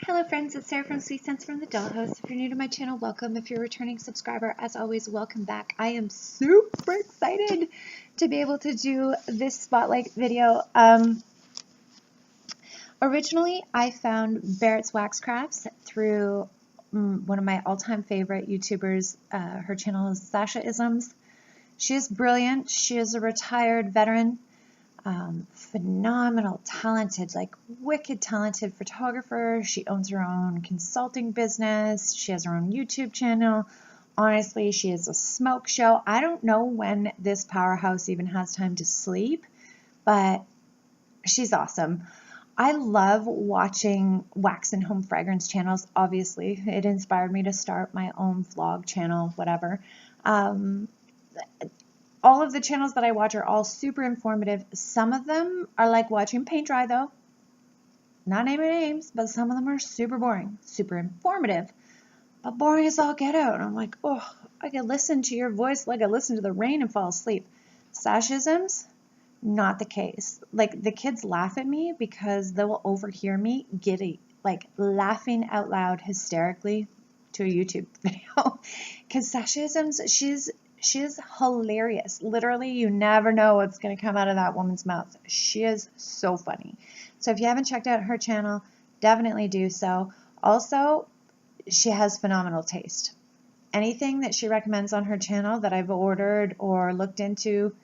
Hello friends, it's Sarah from Sweet Scents from the Dollhouse. If you're new to my channel, welcome. If you're a returning subscriber, as always, welcome back. I am super excited to be able to do this spotlight video. Originally, I found Barrett's Wax Crafts through one of my all-time favorite YouTubers. Her channel is Sasha Isms. She is brilliant. She is a retired veteran. Phenomenal, talented, like wicked talented photographer. She owns her own consulting business. She has her own YouTube channel. Honestly, she is a smoke show. I don't know when this powerhouse even has time to sleep, but she's awesome. I love watching wax and home fragrance channels. Obviously, it inspired me to start my own vlog channel, whatever. All of the channels that I watch are all super informative. Some of them are like watching paint dry, though. Not naming names, but some of them are super boring, super informative. But boring as all get out. And I'm like, oh, I could listen to your voice like I listen to the rain and fall asleep. Sashisms, not the case. Like, the kids laugh at me because they will overhear me giddy, like laughing out loud hysterically to a YouTube video. Because Sashisms, she is hilarious. Literally, you never know what's going to come out of that woman's mouth. She is so funny. So if you haven't checked out her channel, definitely do so. Also, she has phenomenal taste. Anything that she recommends on her channel that I've ordered or looked into,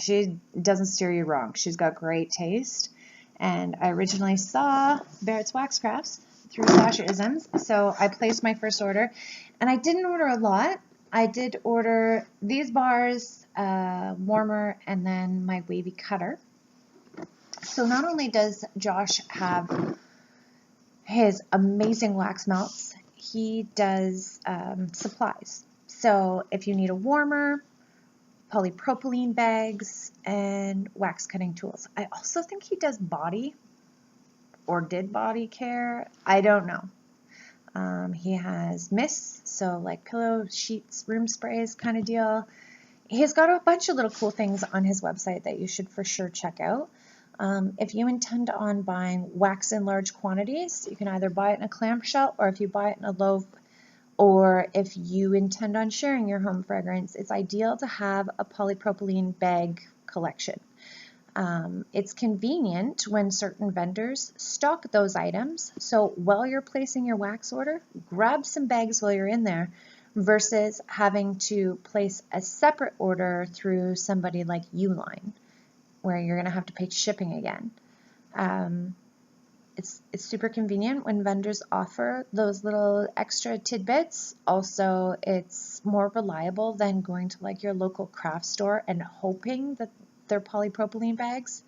she doesn't steer you wrong. She's got great taste. And I originally saw Barrett's Wax Crafts through Sasha Isms, so I placed my first order. And I didn't order a lot. I did order these bars, warmer, and then my wavy cutter. So not only does Josh have his amazing wax melts, he does supplies. So if you need a warmer, polypropylene bags, and wax cutting tools. I also think he does body, or did body care. I don't know. He has mists, so like pillow sheets, room sprays kind of deal. He's got a bunch of little cool things on his website that you should for sure check out. If you intend on buying wax in large quantities, you can either buy it in a clamshell, or if you buy it in a loaf, or if you intend on sharing your home fragrance, it's ideal to have a polypropylene bag collection. It's convenient when certain vendors stock those items. So while you're placing your wax order, grab some bags while you're in there versus having to place a separate order through somebody like Uline, where you're going to have to pay shipping again. It's super convenient when vendors offer those little extra tidbits. Also, it's more reliable than going to like your local craft store and hoping that they're polypropylene bags.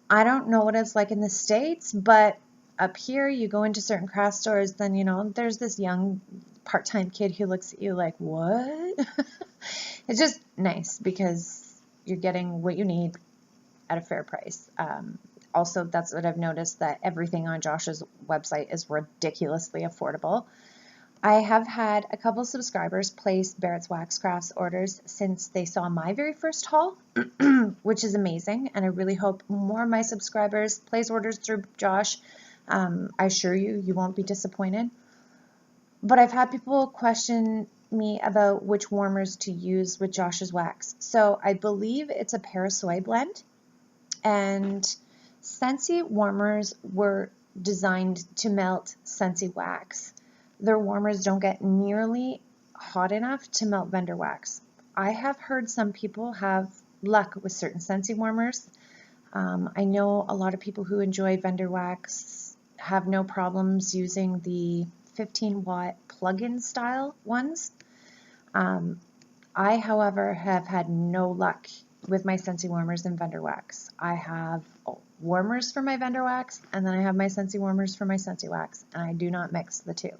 I don't know what it's like in the States, but up here you go into certain craft stores, then you know there's this young part-time kid who looks at you like, what? It's just nice because you're getting what you need at a fair price. Also, that's what I've noticed, that everything on Josh's website is ridiculously affordable. I have had a couple subscribers place Barrett's Wax Crafts orders since they saw my very first haul, which is amazing, and I really hope more of my subscribers place orders through Josh. I assure you, you won't be disappointed. But I've had people question me about which warmers to use with Josh's wax. So I believe it's a Parasoy blend, and Scentsy warmers were designed to melt Scentsy wax. Their warmers don't get nearly hot enough to melt vendor wax. I have heard some people have luck with certain Scentsy warmers. I know a lot of people who enjoy vendor wax have no problems using the 15-watt plug-in style ones. I, however, have had no luck with my Scentsy warmers and vendor wax. I have warmers for my vendor wax, and then I have my Scentsy warmers for my Scentsy wax, and I do not mix the two.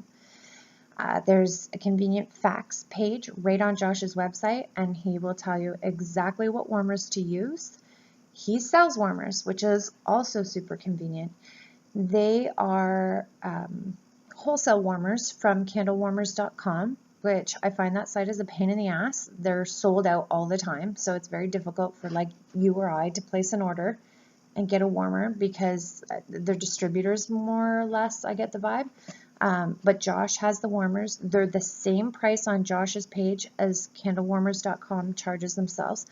There's a convenient facts page right on Josh's website, and he will tell you exactly what warmers to use. He sells warmers, which is also super convenient. They are wholesale warmers from candlewarmers.com, which I find that site is a pain in the ass. They're sold out all the time, so it's very difficult for like you or I to place an order and get a warmer because they're distributors more or less, I get the vibe. But Josh has the warmers. They're the same price on Josh's page as candlewarmers.com charges themselves.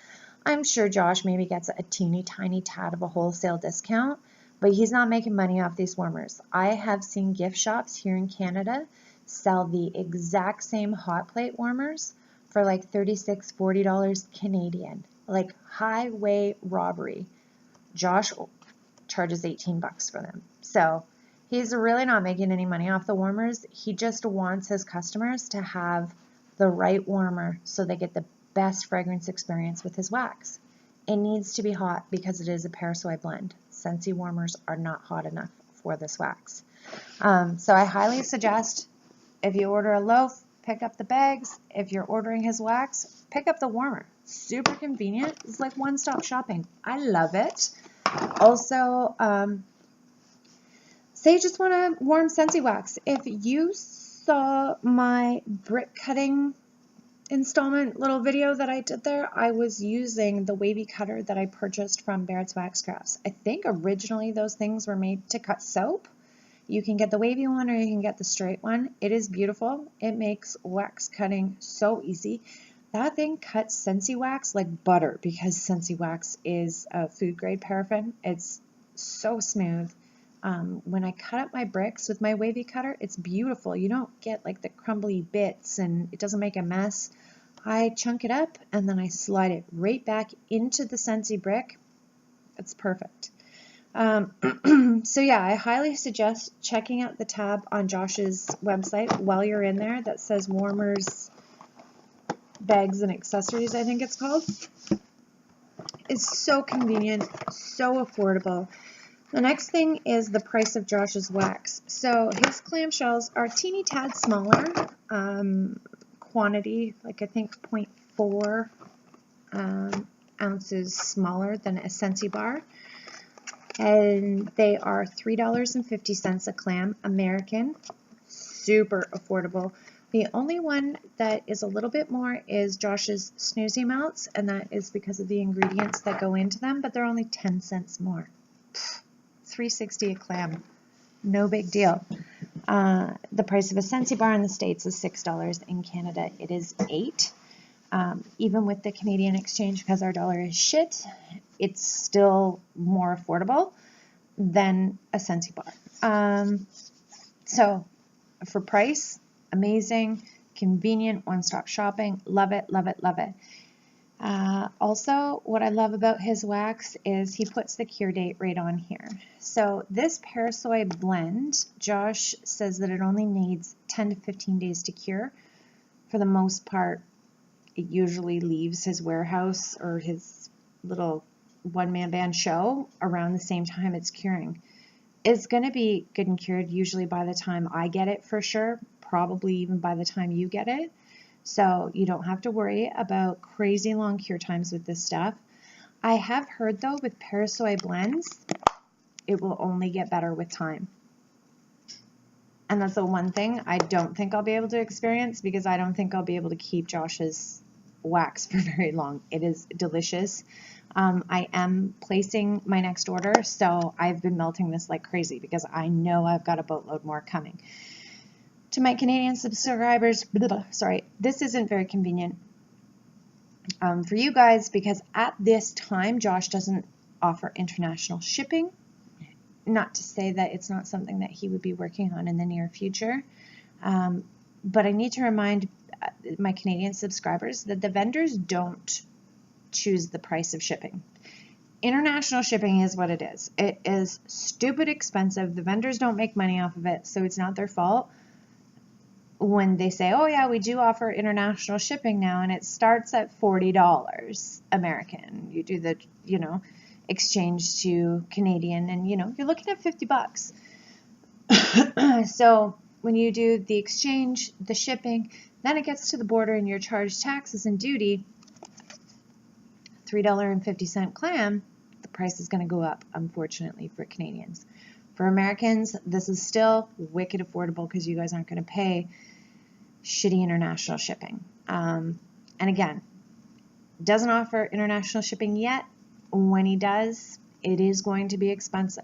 I'm sure Josh maybe gets a teeny tiny tad of a wholesale discount, but he's not making money off these warmers. I have seen gift shops here in Canada sell the exact same hot plate warmers for like $36, $40 Canadian, like highway robbery. Josh charges 18 bucks for them. So he's really not making any money off the warmers. He just wants his customers to have the right warmer so they get the best fragrance experience with his wax. It needs to be hot because it is a Parasoy blend. Scentsy warmers are not hot enough for this wax. So I highly suggest if you order a loaf, pick up the bags. If you're ordering his wax, pick up the warmer. Super convenient. It's like one-stop shopping. I love it. Also, say you just want a warm Scentsy wax. If you saw my brick cutting installment little video that I did there, I was using the wavy cutter that I purchased from Barrett's Wax Crafts. I think originally those things were made to cut soap. You can get the wavy one or you can get the straight one. It is beautiful. It makes wax cutting so easy. That thing cuts Scentsy wax like butter because Scentsy wax is a food grade paraffin. It's so smooth. When I cut up my bricks with my wavy cutter, it's beautiful. You don't get like the crumbly bits and it doesn't make a mess. I chunk it up and then I slide it right back into the Scentsy brick. It's perfect. So yeah, I highly suggest checking out the tab on Josh's website while you're in there that says warmers, bags, and accessories, I think it's called. It's so convenient, so affordable. The next thing is the price of Josh's wax. So his clamshells are teeny tad smaller, quantity, like I think 0.4 ounces smaller than a Scentsy bar. And they are $3.50 a clam, American, super affordable. The only one that is a little bit more is Josh's snoozy melts, and that is because of the ingredients that go into them, but they're only 10 cents more. $3.60 a clam, no big deal. The price of a Scentsy bar in the States is $6. In Canada, it is $8. Even with the Canadian exchange, because our dollar is shit, it's still more affordable than a Scentsy bar. So for price, amazing, convenient, one-stop shopping, love it, love it, love it. Also, what I love about his wax is he puts the cure date right on here. So this Parasoy blend, Josh says that it only needs 10 to 15 days to cure. For the most part, it usually leaves his warehouse or his little one-man band show around the same time it's curing. It's going to be good and cured usually by the time I get it for sure, probably even by the time you get it. So you don't have to worry about crazy long cure times with this stuff. I have heard though with Parasoy blends, it will only get better with time. And that's the one thing I don't think I'll be able to experience because I don't think I'll be able to keep Josh's wax for very long. It is delicious. I am placing my next order, so I've been melting this like crazy because I know I've got a boatload more coming. To my Canadian subscribers, sorry, this isn't very convenient for you guys because at this time, Josh doesn't offer international shipping. Not to say that it's not something that he would be working on in the near future, but I need to remind my Canadian subscribers that the vendors don't choose the price of shipping. International shipping is what it is. It is stupid expensive. The vendors don't make money off of it, so it's not their fault when they say, oh yeah, we do offer international shipping now, and it starts at $40 American. You do the, exchange to Canadian, and you're looking at 50 bucks. So when you do the exchange, the shipping, then it gets to the border and you're charged taxes and duty, $3.50 clam, the price is going to go up, unfortunately, for Canadians. For Americans, this is still wicked affordable because you guys aren't going to pay shitty international shipping. And again, doesn't offer international shipping yet. When he does, It is going to be expensive,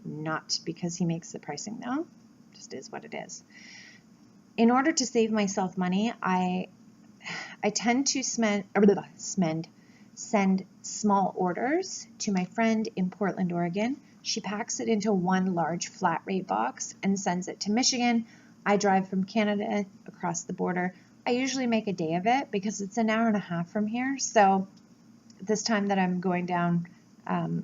not because he makes the pricing though, just is what it is. In order to save myself money, I tend to send small orders to my friend in Portland, Oregon. She packs it into one large flat rate box and sends it to Michigan. I drive from Canada across the border. I usually make a day of it because it's an hour and a half from here. So this time that I'm going down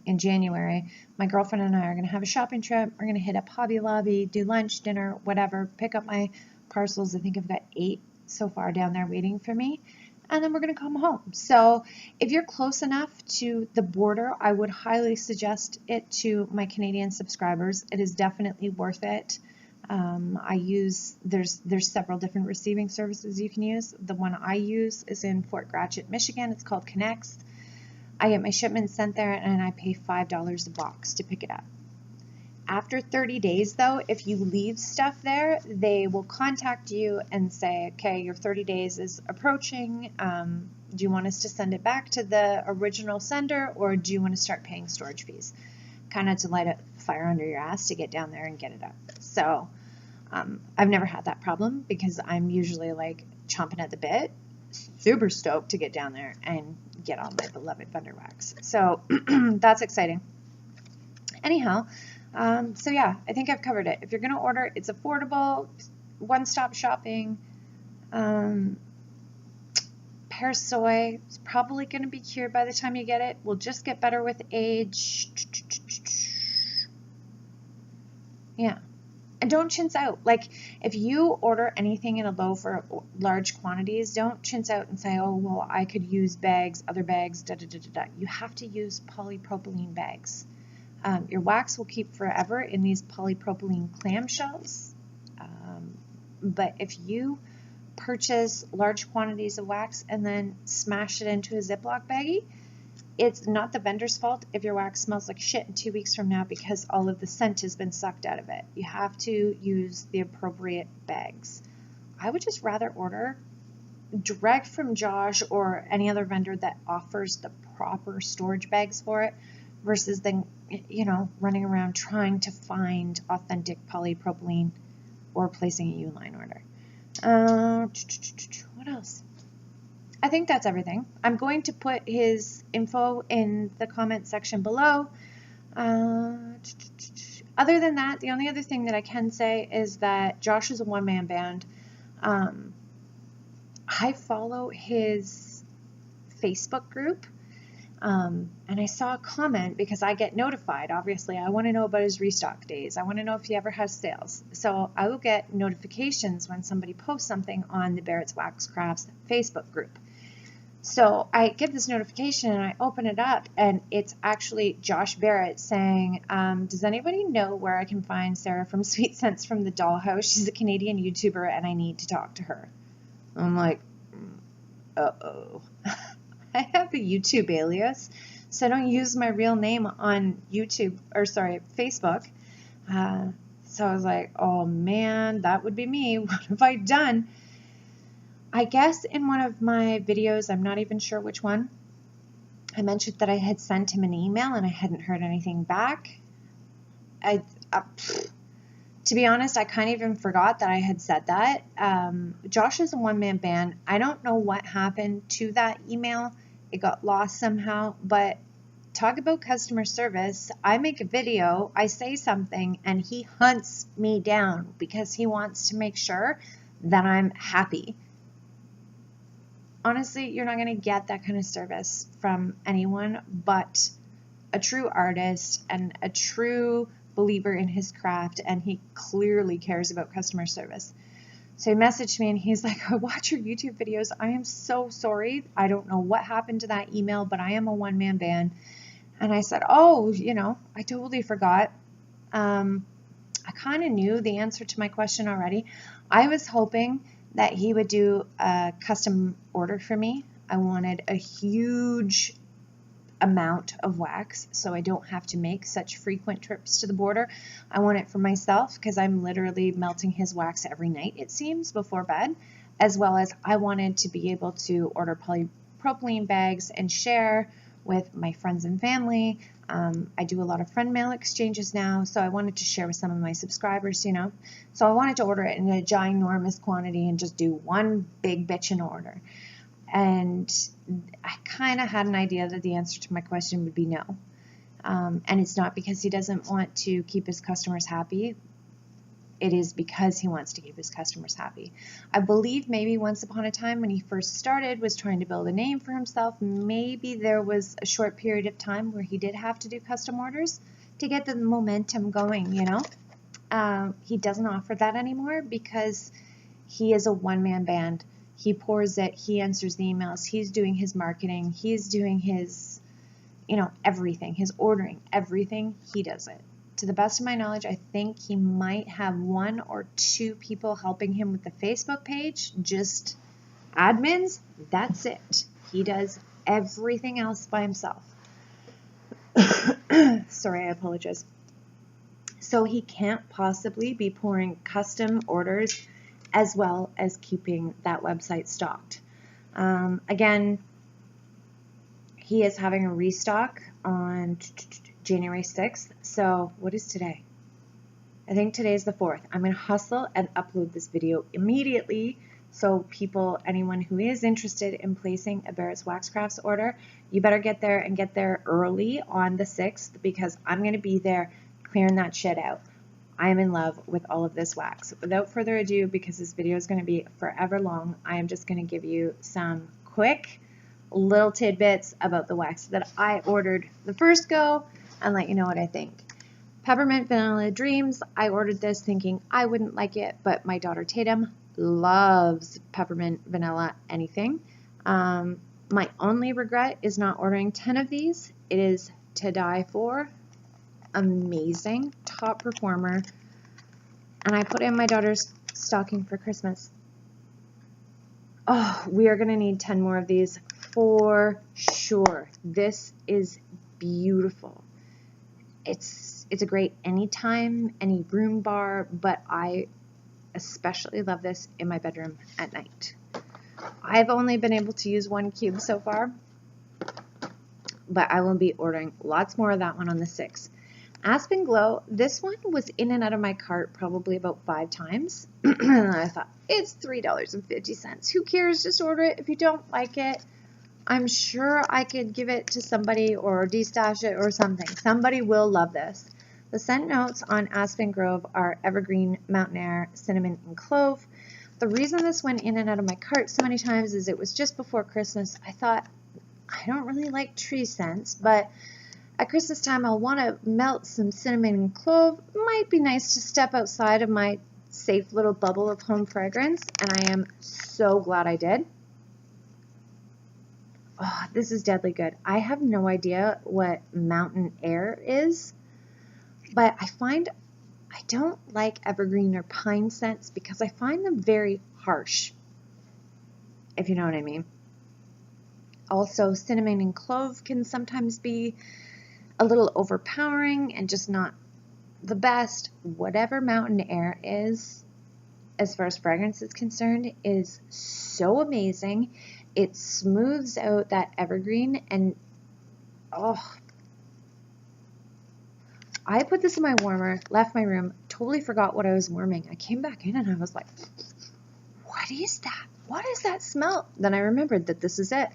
in January, my girlfriend and I are going to have a shopping trip. We're going to hit up Hobby Lobby, do lunch, dinner, whatever, pick up my parcels. I think I've got 8 so far down there waiting for me. And then we're going to come home. So if you're close enough to the border, I would highly suggest it to my Canadian subscribers. It is definitely worth it. There's several different receiving services you can use. The one I use is in Fort Gratiot, Michigan. It's called Connects. I get my shipments sent there and I pay $5 a box to pick it up. After 30 days though, if you leave stuff there, they will contact you and say, okay, your 30 days is approaching. Do you want us to send it back to the original sender, or do you want to start paying storage fees? Kind of to light a fire under your ass to get down there and get it up. So I've never had that problem because I'm usually like chomping at the bit, super stoked to get down there and get on my beloved Thunder Wax. So that's exciting. Anyhow, so yeah, I think I've covered it. If you're going to order, it's affordable, one-stop shopping. Pear soy is probably going to be cured by the time you get it. Will just get better with age. Yeah. And don't chintz out. Like, if you order anything in a loaf or large quantities, don't chintz out and say, oh, well, I could use bags, other bags, da-da-da-da-da. You have to use polypropylene bags. Your wax will keep forever in these polypropylene clamshells. But if you purchase large quantities of wax and then smash it into a Ziploc baggie, it's not the vendor's fault if your wax smells like shit in 2 weeks from now because all of the scent has been sucked out of it. You have to use the appropriate bags. I would just rather order direct from Josh or any other vendor that offers the proper storage bags for it versus then, running around trying to find authentic polypropylene or placing a Uline order. What else? I think that's everything. I'm going to put his info in the comment section below. Other than that, the only other thing that I can say is that Josh is a one-man band. I follow his Facebook group, and I saw a comment because I get notified. Obviously, I want to know about his restock days. I want to know if he ever has sales. So I will get notifications when somebody posts something on the Barrett's Wax Crafts Facebook group. So I get this notification and I open it up and it's actually Josh Barrett saying, does anybody know where I can find Sarah from Sweet Scents from the Dollhouse? She's a Canadian YouTuber and I need to talk to her. I'm like, uh-oh. I have a YouTube alias, so I don't use my real name on Facebook. So I was like, oh man, that would be me. What have I done? I guess in one of my videos, I'm not even sure which one, I mentioned that I had sent him an email and I hadn't heard anything back. To be honest, I kind of even forgot that I had said that. Josh is a one-man band. I don't know what happened to that email. It got lost somehow, but talk about customer service. I make a video, I say something, and he hunts me down because he wants to make sure that I'm happy. Honestly, you're not going to get that kind of service from anyone but a true artist and a true believer in his craft, and he clearly cares about customer service. So he messaged me and he's like, I watch your YouTube videos. I am so sorry. I don't know what happened to that email, but I am a one-man band. And I said, oh, I totally forgot. I kind of knew the answer to my question already. I was hoping that he would do a custom order for me. I wanted a huge amount of wax so I don't have to make such frequent trips to the border. I want it for myself because I'm literally melting his wax every night, it seems, before bed, as well as I wanted to be able to order polypropylene bags and share with my friends and family. I do a lot of friend mail exchanges now, so I wanted to share with some of my subscribers, you know. So I wanted to order it in a ginormous quantity and just do one big bitchin' order. And I kind of had an idea that the answer to my question would be no. And it's not because he doesn't want to keep his customers happy. It is because he wants to keep his customers happy. I believe maybe once upon a time when he first started was trying to build a name for himself, maybe there was a short period of time where he did have to do custom orders to get the momentum going, you know. He doesn't offer that anymore because he is a one-man band. He pours it, he answers the emails, he's doing his marketing, he's doing his, you know, everything, his ordering, everything, he does it. To the best of my knowledge, I think he might have 1 or 2 people helping him with the Facebook page, just admins. That's it. He does everything else by himself. Sorry, I apologize. So he can't possibly be pouring custom orders as well as keeping that website stocked. Again, he is having a restock on January 6th. So what is today? I think today is the 4th. I'm going to hustle and upload this video immediately so people, anyone who is interested in placing a Barrett's Waxcrafts order, you better get there and get there early on the 6th because I'm going to be there clearing that shit out. I am in love with all of this wax. Without further ado, because this video is going to be forever long, I am just going to give you some quick little tidbits about the wax that I ordered the first go and let you know what I think. Peppermint Vanilla Dreams. I ordered this thinking I wouldn't like it, but my daughter Tatum loves peppermint vanilla anything. My only regret is not ordering 10 of these. It is to die for. Amazing, top performer. And I put in my daughter's stocking for Christmas. Oh, we are going to need 10 more of these for sure. This is beautiful. It's a great anytime, any room bar, but I especially love this in my bedroom at night. I've only been able to use 1 cube so far, but I will be ordering lots more of that one on the 6th. Aspen Glow, this one was in and out of my cart probably about 5 times. I thought, it's $3.50. Who cares? Just order it. If you don't like it, I'm sure I could give it to somebody or destash it or something. Somebody will love this. The scent notes on Aspen Grove are evergreen, mountain air, cinnamon, and clove. The reason this went in and out of my cart so many times is it was just before Christmas. I thought, I don't really like tree scents, but at Christmas time, I'll want to melt some cinnamon and clove. Might be nice to step outside of my safe little bubble of home fragrance, and I am so glad I did. Oh, this is deadly good. I have no idea what mountain air is, but I find I don't like evergreen or pine scents because I find them very harsh, if you know what I mean. Also, cinnamon and clove can sometimes be a little overpowering and just not the best. Whatever mountain air is, as far as fragrance is concerned, is so amazing. It smooths out that evergreen, and oh, I put this in my warmer, left my room, totally forgot what I was warming. I came back in and I was like, what is that? What is that smell? Then I remembered that this is it.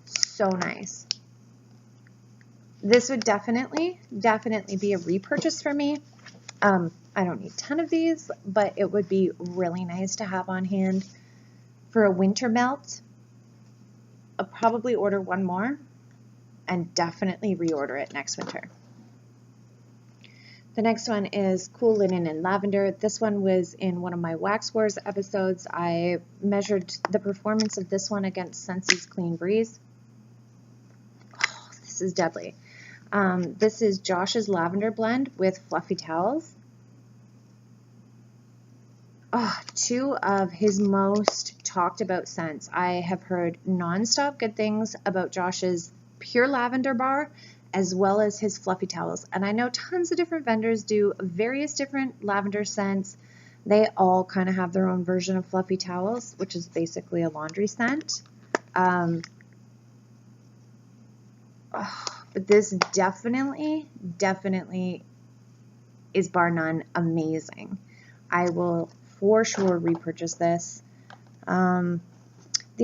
So nice. This would definitely be a repurchase for me. I don't need 10 of these, but it would be really nice to have on hand for a winter melt. I'll probably order 1 more and definitely reorder it next winter. The next one is Cool Linen and Lavender. This one was in one of my Wax Wars episodes. I measured the performance of this one against Scentsy's Clean Breeze. Oh, this is deadly. This is Josh's Lavender Blend with Fluffy Towels. Oh, 2 of his most talked about scents. I have heard nonstop good things about Josh's Pure Lavender Bar as well as his Fluffy Towels. And I know tons of different vendors do various different lavender scents. They all kind of have their own version of Fluffy Towels, which is basically a laundry scent. Oh, But this definitely is bar none amazing. I will for sure repurchase this. The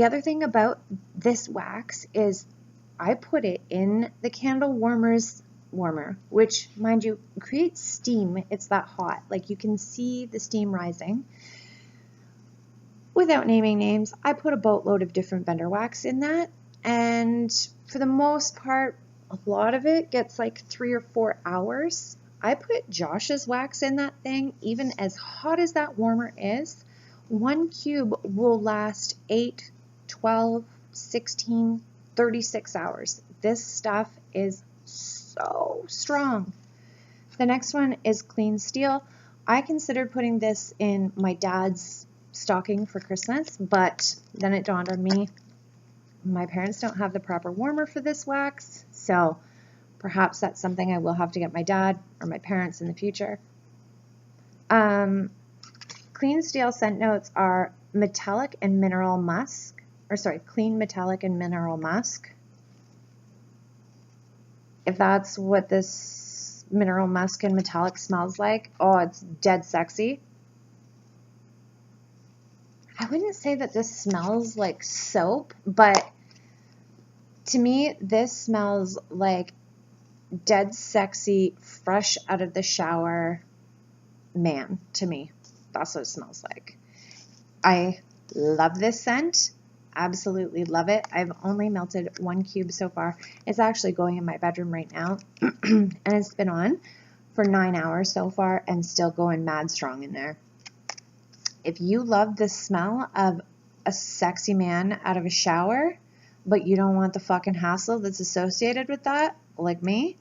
other thing about this wax is I put it in the candle warmer, which, mind you, creates steam. It's that hot. Like, you can see the steam rising. Without naming names, I put a boatload of different vendor wax in that, and for the most part, a lot of it gets like 3 or 4 hours. I put Josh's wax in that thing. Even as hot as that warmer is, 1 cube will last 8, 12, 16, 36 hours. This stuff is so strong. The next one is clean steel. I considered putting this in my dad's stocking for Christmas, but then it dawned on me, my parents don't have the proper warmer for this wax, so perhaps that's something I will have to get my dad or my parents in the future. Clean steel scent notes are metallic and mineral musk, clean metallic and mineral musk. If that's what this mineral musk and metallic smells like, oh, it's dead sexy. I wouldn't say that this smells like soap, but to me, this smells like dead sexy, fresh out of the shower man to me. That's what it smells like. I love this scent. Absolutely love it. I've only melted 1 cube so far. It's actually going in my bedroom right now, and it's been on for 9 hours so far and still going mad strong in there. If you love the smell of a sexy man out of a shower, but you don't want the fucking hassle that's associated with that, like me,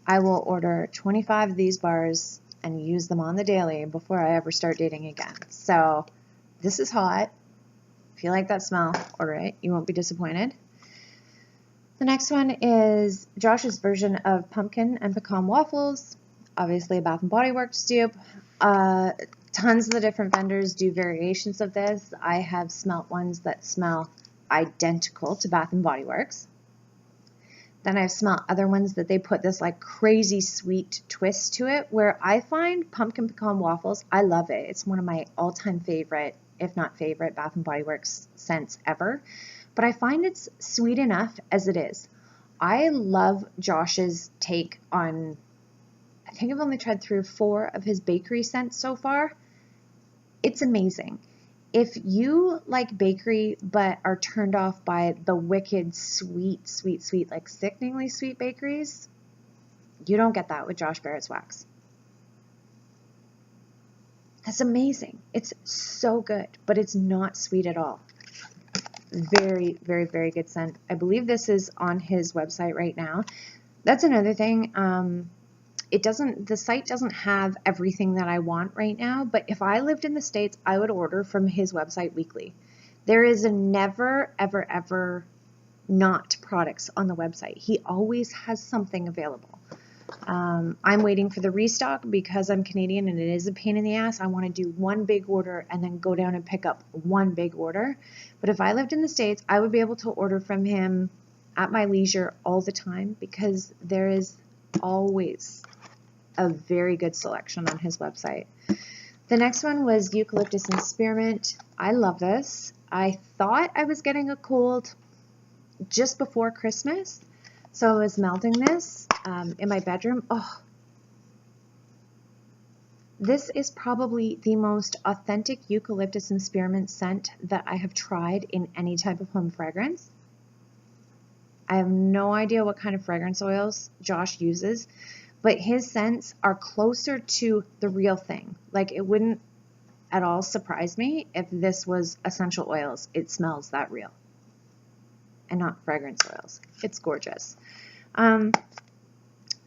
I will order 25 of these bars and use them on the daily before I ever start dating again. So this is hot. If you like that smell, order it. You won't be disappointed. The next one is Josh's version of pumpkin and pecan waffles. Obviously a Bath & Body Works dupe. Tons of the different vendors do variations of this. I have smelt ones that smell identical to Bath & Body Works. Then I've smelled other ones that they put this like crazy sweet twist to it, where I find pumpkin pecan waffles, I love it. It's one of my all-time favorite, if not favorite, Bath & Body Works scents ever. But I find it's sweet enough as it is. I love Josh's take on, I think I've only tried 3 or 4 of his bakery scents so far. It's amazing. If you like bakery but are turned off by the wicked sweet, like sickeningly sweet bakeries, you don't get that with Josh Barrett's wax. That's amazing. It's so good, but it's not sweet at all. Very, very, very good scent. I believe this is on his website right now. That's another thing. The site doesn't have everything that I want right now, but if I lived in the States, I would order from his website weekly. There is a never, ever, ever not products on the website. He always has something available. I'm waiting for the restock because I'm Canadian and it is a pain in the ass. I want to do one big order and then go down and pick up one big order. But if I lived in the States, I would be able to order from him at my leisure all the time because there is always a very good selection on his website. The next one was eucalyptus and spearmint. I love this. I thought I was getting a cold just before Christmas, so I was melting this in my bedroom. Oh, this is probably the most authentic eucalyptus and spearmint scent that I have tried in any type of home fragrance. I have no idea what kind of fragrance oils Josh uses, but his scents are closer to the real thing. Like, it wouldn't at all surprise me if this was essential oils. It smells that real and not fragrance oils. It's gorgeous.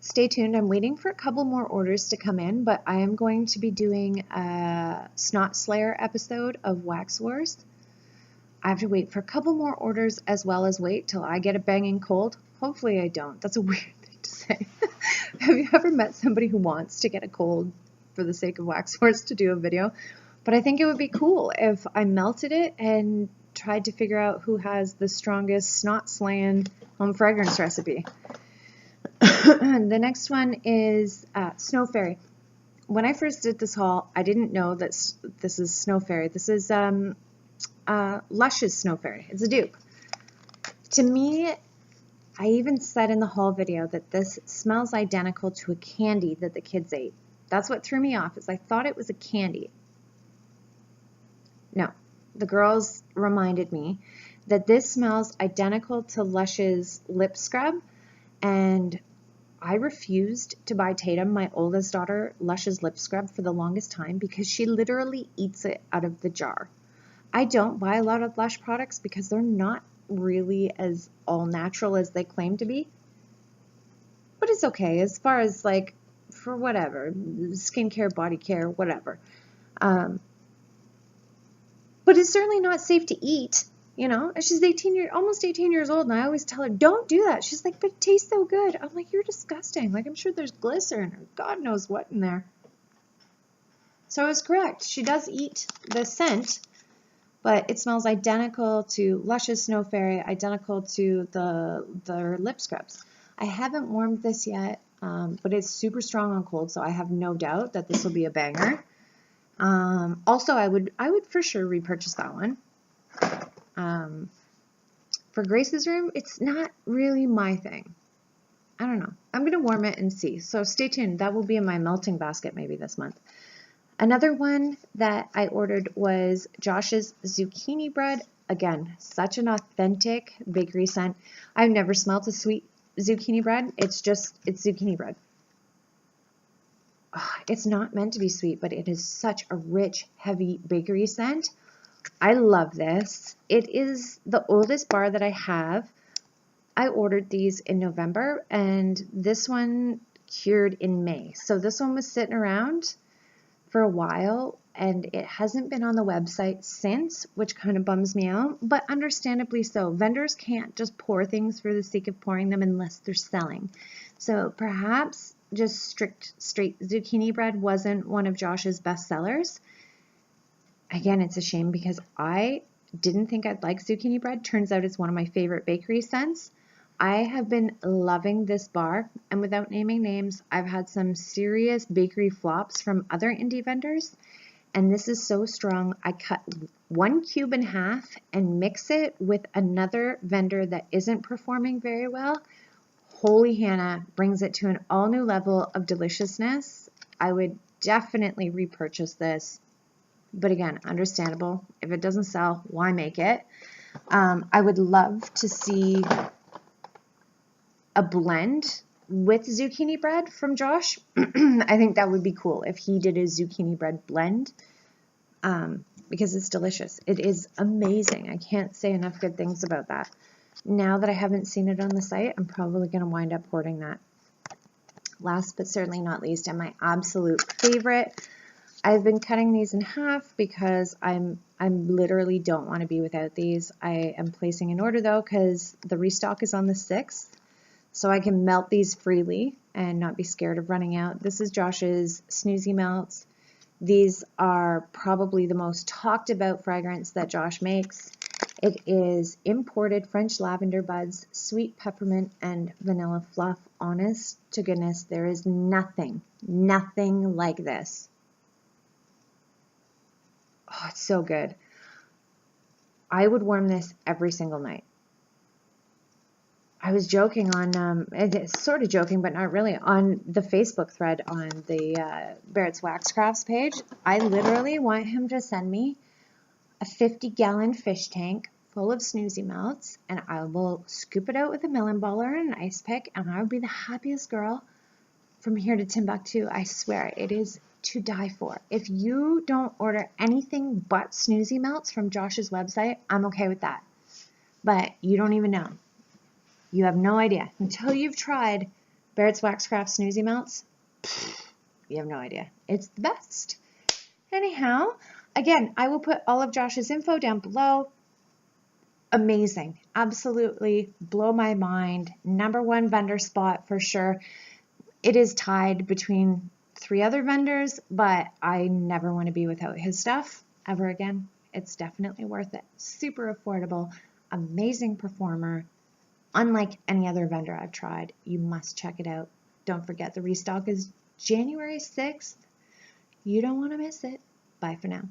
Stay tuned. I'm waiting for a couple more orders to come in, but I am going to be doing a Snot Slayer episode of Wax Wars. I have to wait for a couple more orders as well as wait till I get a banging cold. Hopefully I don't. That's a weird thing to say. Have you ever met somebody who wants to get a cold for the sake of Wax Wars to do a video? But I think it would be cool if I melted it and tried to figure out who has the strongest snot slaying home fragrance recipe. The next one is Snow Fairy. When I first did this haul, I didn't know that this is Snow Fairy. This is Lush's Snow Fairy. It's a dupe. To me, I even said in the haul video that this smells identical to a candy that the kids ate. That's what threw me off, is I thought it was a candy. No, the girls reminded me that this smells identical to Lush's lip scrub, and I refused to buy Tatum, my oldest daughter, Lush's lip scrub for the longest time because she literally eats it out of the jar. I don't buy a lot of Lush products because they're not really as all natural as they claim to be. But it's okay as far as like for whatever, skincare, body care, whatever. But it's certainly not safe to eat. You know, she's almost 18 years old, and I always tell her, don't do that. She's like, but it tastes so good. I'm like, you're disgusting. Like, I'm sure there's glycerin or God knows what in there. So I was correct. She does eat the scent, but it smells identical to Lush's Snow Fairy, identical to the lip scrubs. I haven't warmed this yet, but it's super strong on cold, so I have no doubt that this will be a banger. Also, I would for sure repurchase that one. For Grace's room, it's not really my thing. I don't know. I'm going to warm it and see. So stay tuned. That will be in my melting basket maybe this month. Another one that I ordered was Josh's zucchini bread. Again, such an authentic bakery scent. I've never smelled a sweet zucchini bread. It's zucchini bread. Oh, it's not meant to be sweet, but it is such a rich, heavy bakery scent. I love this. It is the oldest bar that I have. I ordered these in November, and this one cured in May. So this one was sitting around for a while, and it hasn't been on the website since, which kind of bums me out, but understandably so. Vendors can't just pour things for the sake of pouring them unless they're selling. So perhaps just straight zucchini bread wasn't one of Josh's best sellers. Again, it's a shame because I didn't think I'd like zucchini bread. Turns out it's one of my favorite bakery scents. I have been loving this bar, and without naming names, I've had some serious bakery flops from other indie vendors, and this is so strong. I cut 1 cube in half and mix it with another vendor that isn't performing very well. Holy Hannah brings it to an all new level of deliciousness. I would definitely repurchase this. But again, understandable. If it doesn't sell, why make it? I would love to see a blend with zucchini bread from Josh. I think that would be cool if he did a zucchini bread blend because it's delicious. It is amazing. I can't say enough good things about that. Now that I haven't seen it on the site, I'm probably going to wind up hoarding that. Last but certainly not least, and my absolute favorite, I've been cutting these in half because I literally don't want to be without these. I am placing an order though because the restock is on the 6th, so I can melt these freely and not be scared of running out. This is Josh's Snoozy Melts. These are probably the most talked about fragrance that Josh makes. It is imported French lavender buds, sweet peppermint, and vanilla fluff. Honest to goodness, there is nothing like this. Oh, it's so good. I would warm this every single night. I was joking on, sort of joking, but not really, on the Facebook thread on the Barrett's Wax Crafts page. I literally want him to send me a 50-gallon fish tank full of Snoozy Melts, and I will scoop it out with a melon baller and an ice pick, and I would be the happiest girl from here to Timbuktu. I swear, it is to die for. If you don't order anything but Snoozy Melts from Josh's website, I'm okay with that. But you don't even know. You have no idea. Until you've tried Barrett's Wax Crafts Snoozy Melts, you have no idea. It's the best. Anyhow, again, I will put all of Josh's info down below. Amazing. Absolutely blow my mind. #1 vendor spot for sure. It is tied between 3 other vendors, but I never want to be without his stuff ever again. It's definitely worth it. Super affordable, amazing performer. Unlike any other vendor I've tried. You must check it out. Don't forget the restock is January 6th. You don't want to miss it. Bye for now.